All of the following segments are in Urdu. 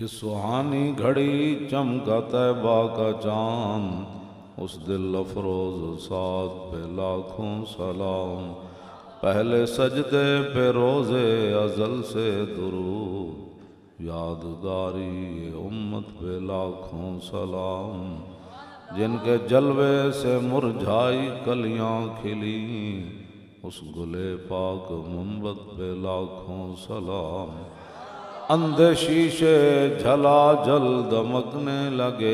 کہ سہانی گھڑی چمکا طیبہ کا چاند، اس دل افروز سعد پہ لاکھوں سلام، پہلے سجدے پہ روزے ازل سے درود، یادگاری امت پہ لاکھوں سلام، جن کے جلوے سے مرجھائی کلیاں کھلی، اس گلے پاک منبت پہ لاکھوں سلام، اندھے شیشے جھلا جل دمکنے لگے،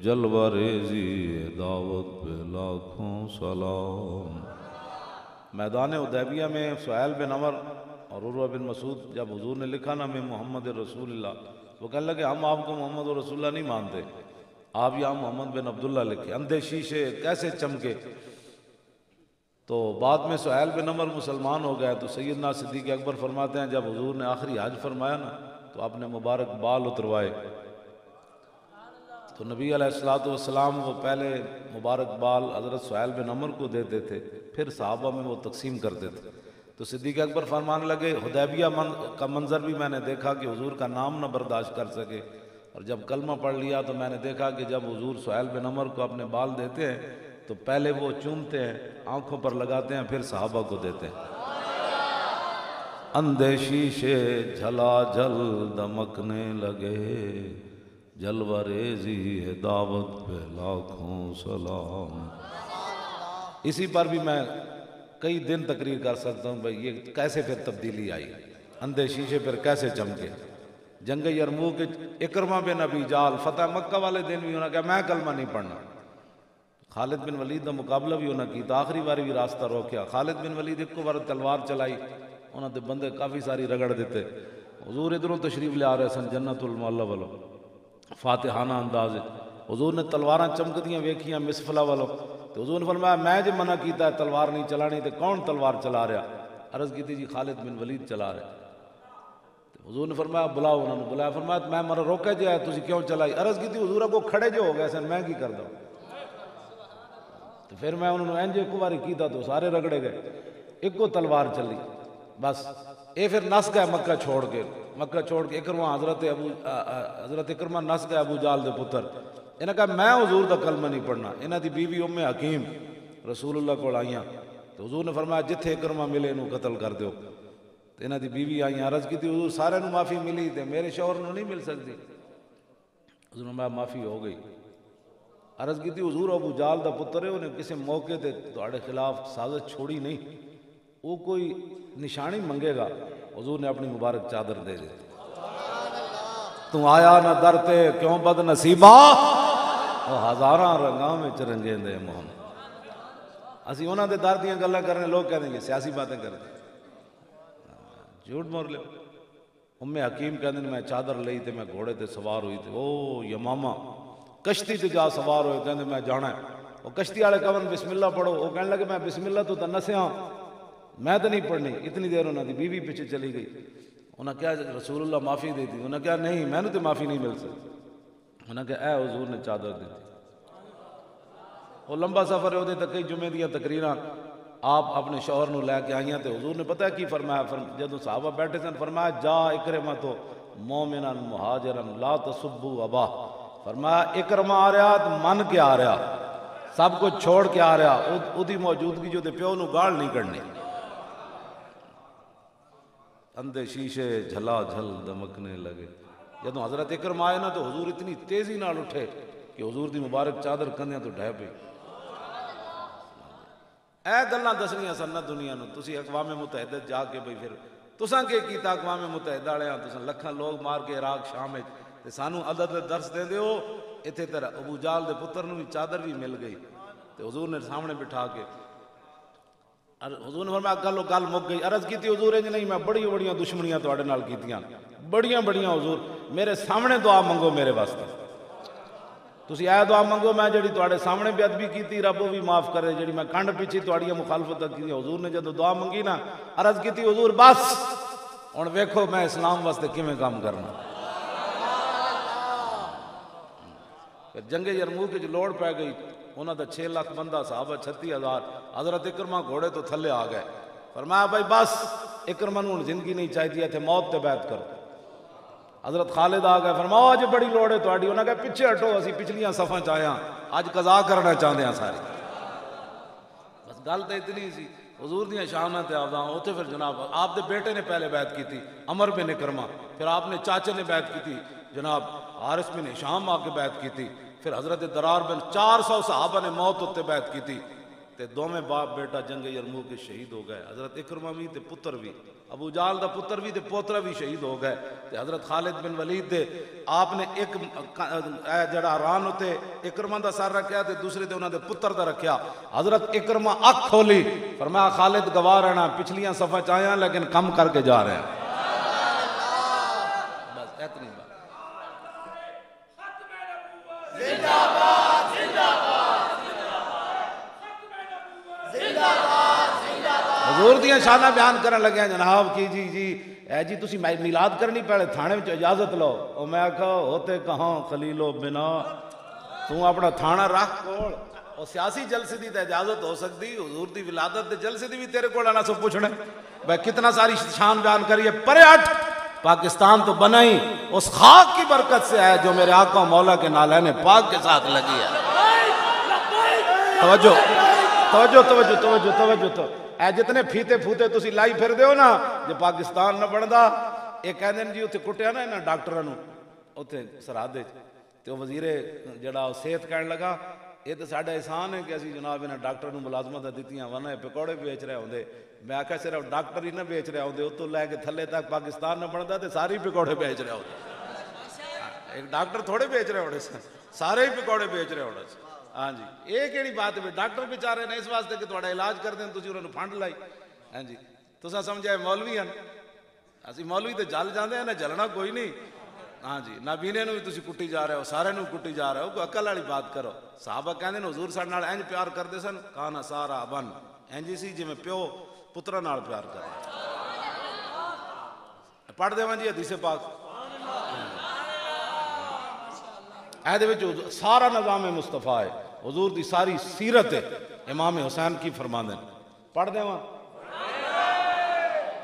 جلوہ ریزی دعوت پہ لاکھوں سلام۔ میدان حدیبیہ میں سہیل بن عمر اور عروہ بن مسعود جب حضور نے لکھا نا میں محمد رسول اللہ، وہ کہنے لگے ہم آپ کو محمد رسول اللہ نہیں مانتے، آپ یہاں محمد بن عبداللہ لکھے۔ اندھے شیشے کیسے چمکے؟ تو بعد میں سہیل بن عمر مسلمان ہو گیا تو سیدنا صدیق اکبر فرماتے ہیں جب حضور نے آخری حج فرمایا نا تو آپ نے مبارک بال اتروائے، تو نبی علیہ السلام وہ پہلے مبارک بال حضرت سہیل بن عمر کو دیتے تھے، پھر صحابہ میں وہ تقسیم کرتے تھے۔ تو صدیق اکبر فرمانے لگے حدیبیہ کا منظر بھی میں نے دیکھا کہ حضور کا نام نہ برداشت کر سکے، اور جب کلمہ پڑھ لیا تو میں نے دیکھا کہ جب حضور سہیل بن عمر کو اپنے بال دیتے ہیں تو پہلے وہ چومتے ہیں، آنکھوں پر لگاتے ہیں، پھر صحابہ کو دیتے ہیں۔ اندھے شیشے جھلا جل دمکنے لگے، جلوہ ریزی ہے دعوت پہ لاکھوں سلام۔ اسی پر بھی میں کئی دن تقریر کر سکتا ہوں بھائی یہ کیسے پھر تبدیلی آئی، اندھے شیشے پھر کیسے چمکے۔ جنگ یرموک اکرمہ بن ابی جال فتح مکہ والے دن بھی انہوں نے کہا میں کلمہ نہیں پڑھنا، خالد بن ولید کا مقابلہ بھی انہوں نے کیتا، آخری باری بھی راستہ روکیا، خالد بن ولید ایک کو بار تلوار چلائی، انہوں نے بندے کافی ساری رگڑ دیتے، حضور ادھروں تشریف لے آ رہے سن جنت المعلی والوں فاتحانہ انداز، حضور نے تلواراں چمکدیاں ویکھیاں مسفلہ والوں، تو حضور نے فرمایا میں جو منع کیتا ہے تلوار نہیں چلانی، تو کون تلوار چلا رہا؟ عرض کی تھی جی خالد بن ولید چلا رہے۔ حضور نے فرمایا بلاؤ، انہوں نے بلایا، فرمایا میں مرا روکا جی ہے تسی کیوں چلائی؟ عرض کی تھی حضور کو کھڑے جو ہو گئے سن میں کی کر دوں؟ تو پھر میں انہوں نے اینج ایک باری کیتا تو سارے رگڑے گئے، ایک کو تلوار چلی، بس اے پھر نس گئے مکہ چھوڑ کے اکرمہ حضرت اکرمہ نس گئے ابو جال دے پتر، انہوں نے کہا میں حضور دا کلمہ نہیں پڑھنا۔ انہوں دی بیوی ام حکیم رسول اللہ کو آئیاں تو حضور نے فرمایا جتھے اکرمہ ملے انہوں قتل کر دیو، تو انہوں دی بیوی آئیاں، عرض کی تھی حضور سارے نو معافی ملی تے میرے شوہر نو نہیں مل سکتی؟ حضور نے فرمایا معافی ہو گئی۔ عرض کی تھی حضور ابو جال دا پتر ہے، انہیں کسی موقع تے تہاڈے خلاف سازش چھوڑی نہیں، وہ کوئی نشانی منگے گا، حضور نے اپنی مبارک چادر دے دی، تو آیا نہ درتے کیوں بد نصیبہ، وہ ہزاراں رنگاں میں رنگے دے محمد۔ اسی انہاں دے در دیاں گلاں کرنے، لوگ کہہ دیں گے سیاسی باتیں کرتے، جھوٹ مور لے۔ ام حکیم کہہ دیں میں چادر لئی تے میں گھوڑے تے سوار ہوئی تے او یمامہ کشتی تے جا سوار ہوئے، کہندے میں جانا ہے، وہ کشتی والے کہن بسم اللہ پڑھو، وہ کہنے لگے میں بسم اللہ تو نسیاں میں تو نہیں پڑھنی۔ اتنی دیر انہوں نے بیوی پیچھے چلی گئی، انہوں نے کہا رسول اللہ معافی دی تھی، انہوں نے کہا نہیں میں نے تو معافی نہیں مل سکتی، انہوں نے کہا اے حضور نے چادر دی تھی۔ وہ لمبا سفر ہے، وہ تک کئی جمعے دیاں تقریراں آپ اپنے شوہر نو لے کے آئیاں، تے حضور نے پتہ ہے کی فرمایا؟ جدوں صحابہ بیٹھے سن فرمایا جا اکرمہ تو مومنا مہاجرا لا تسبوا ابا، فرمایا اکرمہ آ رہا تو من کے آ رہا، سب کچھ چھوڑ کے آ رہا، اودی موجودگی جو دے پیو نو گال نہیں کرنی۔ اندھے شیشے جھلا جھل دمکنے لگے، جدوں حضرت اکرمہ آئے نا تو حضور اتنی تیزی نال اٹھے کہ حضور دی مبارک چادر کندیاں تو ڈھہ پئی۔ اے گلاں دسنیاں سن دنیا نو، تسی اقوام متحدہ جا کے بھئی پھر تساں کے کیتا اقوام متحدہ والےاں، تساں لکھاں لوگ مار کے عراق شام وچ، تے سانو عدد درس دے دیو، ایتھے تیرا ابو جال دے پتر نو بھی چادر بھی مل گئی، تے حضور نے سامنے بٹھا کے حضور نے فرمایا گل مک گئی۔ عرض کی تھی حضور انج نہیں، میں بڑیاں دشمنیاں تواڈے نال کیتیاں، بڑیاں حضور، میرے سامنے دعا منگو میرے واسطے، تسی اے دعا منگو میں جڑی تواڈے سامنے بے ادبی کیتی رب وہ بھی معاف کرے، جڑی میں کنڈ پیچھے تواڈیاں مخالفتاں کیتیاں۔ حضور نے جدوں دعا منگی نا، عرض کی تھی حضور بس ہن ویکھو میں اسلام واسطے کیویں کام کرنا۔ جنگ یرموک وچ لوڑ پی گئی، انہاں دا 6 لاکھ بندہ، صحابہ 36,000، حضرت اکرمہ گھوڑے تو تھلے آ گئے، فرمایا بھائی بس اکرمہ نوں زندگی نہیں چاہیے، ایتھے موت تے بیعت کرو۔ حضرت خالد آ گئے، فرمایا اج بڑی لوڑ ہے تہاڈی، انہاں کہا پیچھے ہٹو اسی پچھلیاں صفاں چ آئے ہاں، اج قضا کرنا چاہتے ہیں ساری۔ بس گل تو اتنی سی، حضور دیاں شاناں تے آداں اوتھے پھر جناب آپ دے بیٹے نے پہلے بیعت کی تھی عمر بن اکرمہ، پھر آپ نے چاچے نے بیعت کی تھی جناب حارث بن ہشام آ کے بیعت کی تھی، پھر حضرت درار بن 400 صحابہ نے موت ہوتے بیعت کی تھی، تے دوویں باپ بیٹا جنگ یرموک کے شہید ہو گئے، حضرت اکرمہ بھی تے پتر بھی، ابو جال دا پتر بھی تے پوترا بھی شہید ہو گئے، تے حضرت خالد بن ولید دے آپ نے ایک جڑا ران ہوتے اکرمہ دا سر رکھیا تے دوسرے تے انہاں دے پتر دا رکھیا، حضرت اکرمہ اکھ کھولی، فرمایا خالد گواہ رہنا پچھلیاں صفحہ چاہیاں لیکن کم کر کے جا رہے ہیں۔ بس اتنی بات۔ حضور دیاں شاناں بیان کرن لگے جناب کی جی اے جی تسی میلاد کرنی پہلے تھانے وچ اجازت لو، او میں کہا ہوتے کہاں خلیلو بنا، تو اپنا تھانہ رکھ کول، او سیاسی جلسے دی تے اجازت ہو سکتی، حضور دی ولادت دے جلسے دی بھی تیرے کول آنا سب پوچھنے، بھائی کتنا ساری شان بیان کریے، پرے ہٹ، پاکستان تو بنا ہی اس خاک کی برکت سے ہے جو میرے آقا مولا کے نالین پاک کے ساتھ لگی ہے۔ توجہ توجہ توجہ توجہ توجہ تو اے جتنے پھیتے پھوتے تسی لائی پھر دیو نا جو پاکستان نہ بندا، ایک کہندے جی اتھے کٹیا نا انہاں ڈاکٹراں نو اتھے سرحد وچ، تے وزیر جڑا صحت کہن لگا یہ تو ساڈا احسان ہے کہ اسی جناب انہاں ڈاکٹر نو ملازمت دتیاں ورنہ پکوڑے بیچ رہے ہوندے، میں آکھیا صرف ڈاکٹر ہی نہ بیچ رہے ہوندے اتوں لے کے تھلے تک پاکستان نہ بندا تے ساری پکوڑے بیچ رہے ہوندے، ایک ڈاکٹر تھوڑے بیچ رہے ہوندے سارے ہی پکوڑے بیچ رہے ہوندے۔ ہاں جی یہ کیڑی بات ہے، ڈاکٹر بیچارے نے اس واسطے کہ تہاڈا علاج کر دیں تسی انہاں نوں پھنڈ لائی، ہاں جی تساں سمجھا مولوی ہیں، اسی مولوی تے جل جاندے ہیں، نہ جلنا کوئی نہیں، ہاں جی نابینے نو بھی تسی کٹی جا رہے ہو، سارے نو کٹی جا رہے ہو، کوئی عقل والی بات کرو۔ صحابہ کہندے نے حضور ساڈے نال انج پیار کردے سن، کانا سارا بن انج سی جویں پیو پتراں نال پیار کردا۔ پڑھ دیواں جی حدیث پاک، اہدے وچ سارا نظام مصطفیٰ ہے، حضور دی ساری سیرت ہے، امام حسین کی فرماندے پڑھ دیواں،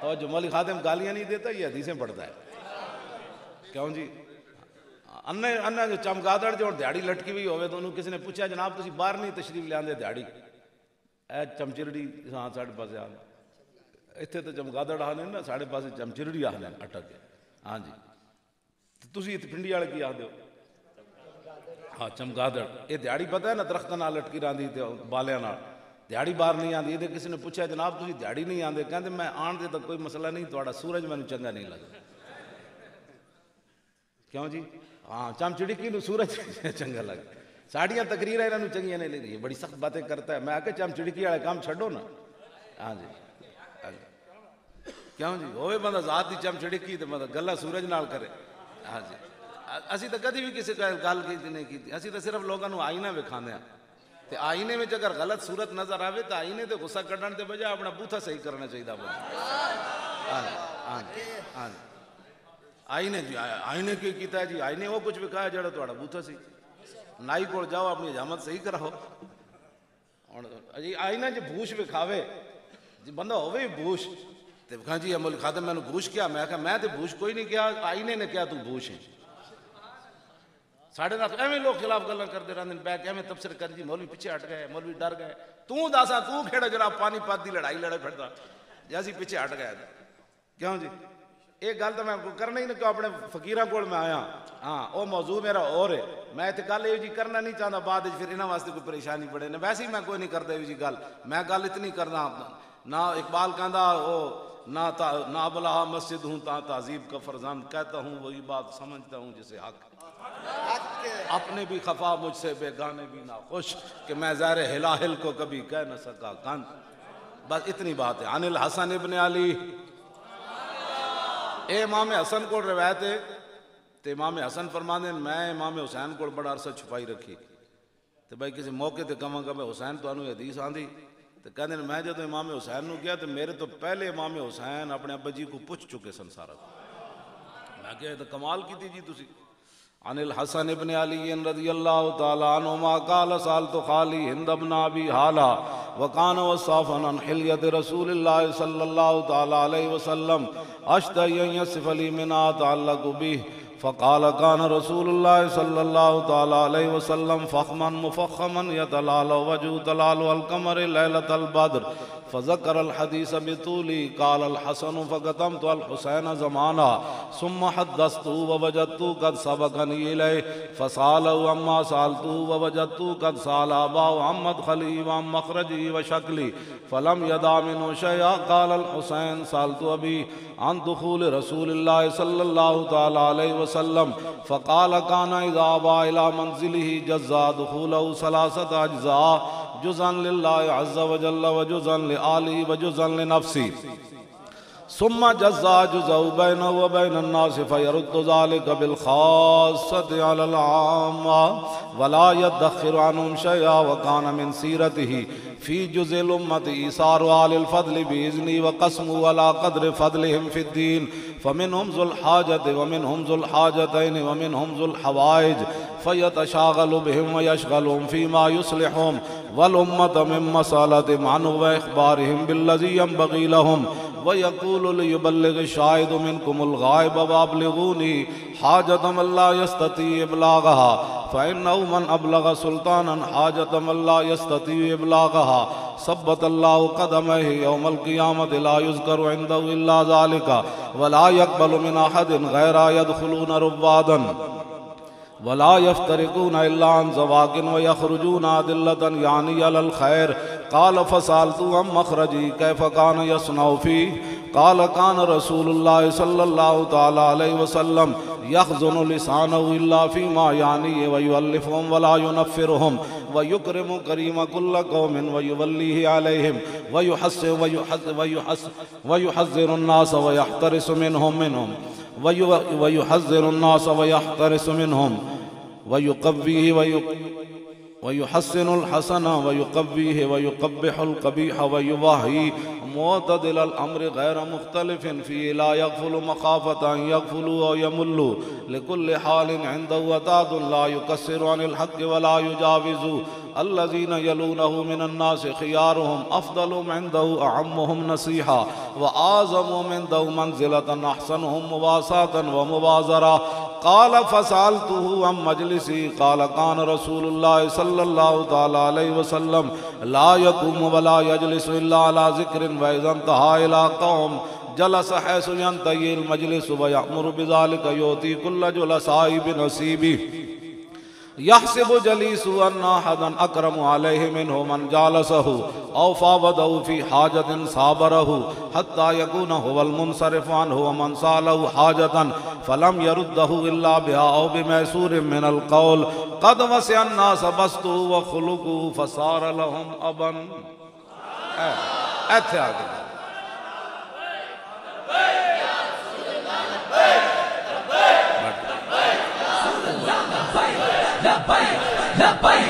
توجہ مولی خادم گالیاں نہیں دیتا یہ حدیثیں پڑھتا ہے، کیوں جی انہاں جو چمگادڑ جو دیہڑی لٹکی ہوئی ہوئے تو انہوں کسی نے پوچھا جناب تسی باہر نہیں تشریف لے آندے دیہڑی، اے چمچرڑی ہاں ساڈے پاسے آ اتنے تو چمگادڑ آنے نا ساڈے پاسے چمچرڑی آنے اٹک کے، ہاں جی تسی اتنے پنڈی والے کی آدھے ہو، ہاں چمگادڑ یہ دیہڑی پتہ ہے نا درختوں نال لٹکی رہندی تے بالیاں نال، دیہڑی باہر نہیں آندی، یہ کسی نے پوچھا جناب تسی دیہڑی نہیں آندے، کہندے میں آن دے تو کوئی مسئلہ نہیں، تہاڈا سورج مینوں چنگا نہیں لگدا، کیوں جی ہاں چمچڑکی نو سورج چنگا لگدا، ساڑیاں تقریراں انہاں نوں چنگیاں نہیں لگدی، بڑی سخت باتیں کرتا ہے، میں آ کے چمچڑکی والے کام چھڈو نا، ہاں جی کیوں جی ہوئے بندہ ذات دی چمچڑکی تے مطلب گلا سورج نال کرے، ہاں جی اسی تو کدی بھی کسی گل نہیں کی، اسی تو صرف لوگوں نوں آئینہ وکھاندے ہاں، تے آئینے میں اگر غلط صورت نظر آوے تو آئینے تے غصہ کڈن تے بجائے اپنا بوتھا صحیح کرنا چاہیے ہاں آئینے جی آئینے کی کیتا ہے جی آئینے وہ کچھ وکھایا جڑا تہاڈا بوتھا سی، نائی کول جاؤ اپنی حجامت صحیح کراؤ، آئینہ جی بھوش وکھاوے جی بندہ ہوئے بھوش تے کہاں جی مول خادم میں نے بھوش کیا، میں کہا میں تے بھوش کوئی نہیں کیا، آئینے نے کیا تو بھوش ہے، ساڑھے نال ایویں لوگ خلاف گلاں کردے رہندے نے، بیٹھ کے ایویں تبصرے کر جی مولوی پیچھے ہٹ گئے، مولوی ڈر گئے، تو داسا تو کھیڑا جناب پانی پات دی لڑائی لڑے پھردا جیسی پیچھے ہٹ گئے، کیوں جی ایک گل تو میں کرنا ہی نہیں کہ اپنے فقیراں کول میں آیا، ہاں وہ موضوع میرا اور ہے، میں تے گل یہ جی کرنا نہیں چاہتا، بعد پھر انہاں واسطے کوئی پریشانی پڑے نہ، ویسے ہی میں کوئی نہیں کردا یہ جی گل، میں گل اتنی کرنا نہ اقبال کہندا وہ نہ بلا مسجد ہوں تا تعذیب کا فرزند، کہتا ہوں وہی بات سمجھتا ہوں جسے حق، اپنے بھی خفا مجھ سے بیگانے بھی نہ خوش، کہ میں زہر ہلاہل کو کبھی کہہ نہ سکا کند، بس اتنی بات ہے۔ عن الحسن ابن علی، اے امام حسن کو روایت ہے، تو امام حسن فرماندے میں امام حسین کو بڑا عرصہ چھپائی رکھی، تو بھائی کسی موقع تے کہاں کہ حسین تو انہوں حدیث آندھی، تو کہتے ہیں میں جب امام حسین نو گیا تو میرے تو پہلے امام حسین اپنے ابا جی کو پوچھ چکے سن سارا، میں کہا تو کمال کی تھی جی تسی۔ عن الحسن ابن علی رضی اللہ تعالی عنہما قال سالت خالی ہند ابن ابی حالا وکان وصافا عن حلیت رسول اللہ صلی اللہ تعالی علیہ وسلم اشتہی ان یصف لی منا تعلق به فقال كان رسول الله صلى الله تعالى عليه وسلم فخما مفخما يتلال وجهه تلال القمر ليلة البدر فذكر الحديث بطولي. قال الحسن فقدمت الحسين زمانا ثم حدثته ووجدته قد سبقني إليه فسأله عما سألته ووجدته قد سأل أباه عن مدخلي وعن مخرجي وشكلي فلم يدع منه شيئا. قال الحسين سألت أبي عن دخول رسول الله صلى الله تعالى عليه وسلم فقال كان إذا أبى إلى منزله جزا دخوله 3 أجزاء جزءا لله عز وجل وجزءا لآله وجزءا لنفسه ثم جزا جزء بينه وبين الناس فيرد ذلك بالخاصة على العامة ولا يدخر عنهم شيئا. وكان من سيرته في جزء الأمة إيثار آل الفضل بإذنه وقسمه على قدر فضلهم في الدين فمنهم ذو الحاجة ومنهم ذو الحاجتين ومنهم ذو الحوائج فيتشاغل بهم ويشغلهم فيما يصلحهم والأمة من مسألة عنه وإخبارهم بالذي ينبغي لهم ويقول ليبلغ الشاهد منكم الغائب وابلغوني حاجة من لا يستطيع إبلاغها فإنه من أبلغ سلطانا حاجة من لا يستطيع إبلاغها ثبت الله قدمه يوم القيامة لا يذكر عنده إلا ذلك ولا يقبل من أحد غير يدخلون ربادا ولا يفترقون إلا عن زواج ويخرجون أدلة يعني على الخير. قال فسألت عن مخرجي كيف كان يصنع فيه قال كان رسول الله صلى الله تعالى عليه وسلم يخزن لسانه إلا فيما يعنيه ويؤلفهم ولا ينفرهم ويكرم كريم كل قوم ويوليه عليهم ويحذر الناس ويحترس منهم ويحذر الناس ويحترس منهم ويقويه ويحسن الحسن ويقويه ويقبح القبيح ويوahي معتدل الأمر غير مختلف فيه لا يغفل مخافة أن يغفلوا أو يملوا لكل حال عنده وتاد لا يكسر عن الحق ولا يجاوز. الذين يلونه من الناس خيارهم أفضلهم عنده أعمهم نصيحة وأعظمهم عنده منزلة أحسنهم مواساة ومبازرة. قال فسألته عن مجلسي قال كان رسول الله صلى الله تعالى عليه وسلم لا يقوم ولا يجلس إلا على ذكر وإذا انتهى إلى قوم جلس حيث ينتهي المجلس ويأمر بذلك يؤتي كل جلساء بنصيبه يحسب جليسه أن أحدا أكرم عليه منه من جالسه أو فاوضه في حاجة صابره حتى يكون هو المنصرف عنه ومن سأله حاجة فلم يرده إلا بها أو بميسور من القول قد وسع الناس بسطه وخلقه فصار لهم أبا. لبيك